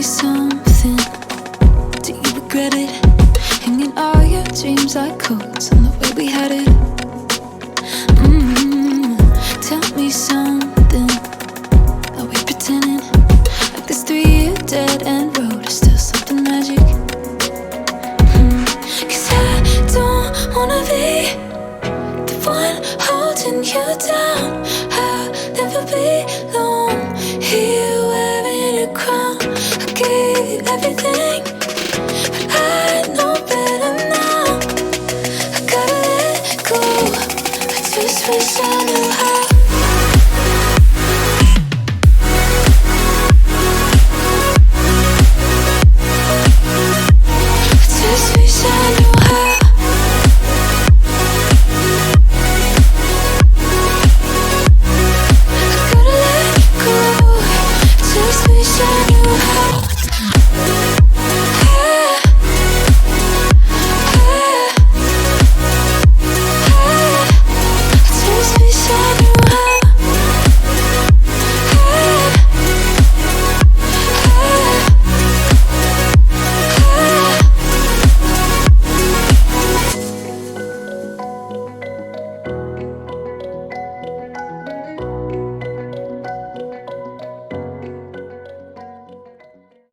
something. Do you regret it? Hanging all your dreams like coats on the way we had it. Tell me something. Are we pretending like this 3-year dead end road is still something magic? Cause I don't wanna be the one holding you down.